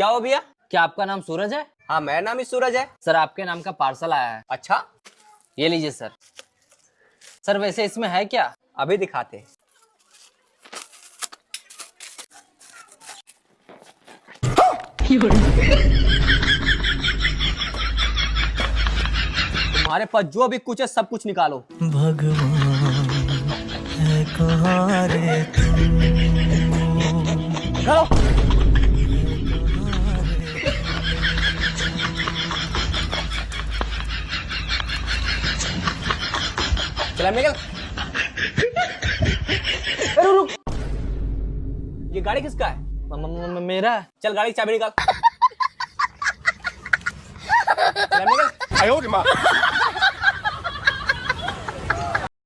क्या हो भैया? क्या आपका नाम सूरज है? हाँ, मेरा नाम ही सूरज है। सर आपके नाम का पार्सल आया है। अच्छा, ये लीजिए सर। सर वैसे इसमें है क्या? अभी दिखाते हैं। तुम्हारे पास जो भी कुछ है सब कुछ निकालो। भगवान है कहाँ रे तू? निकालो। चला निकल। अरे रुक, ये गाड़ी किसका है? मेरा। चल गाड़ी की चाबी निकाल। चला निकल।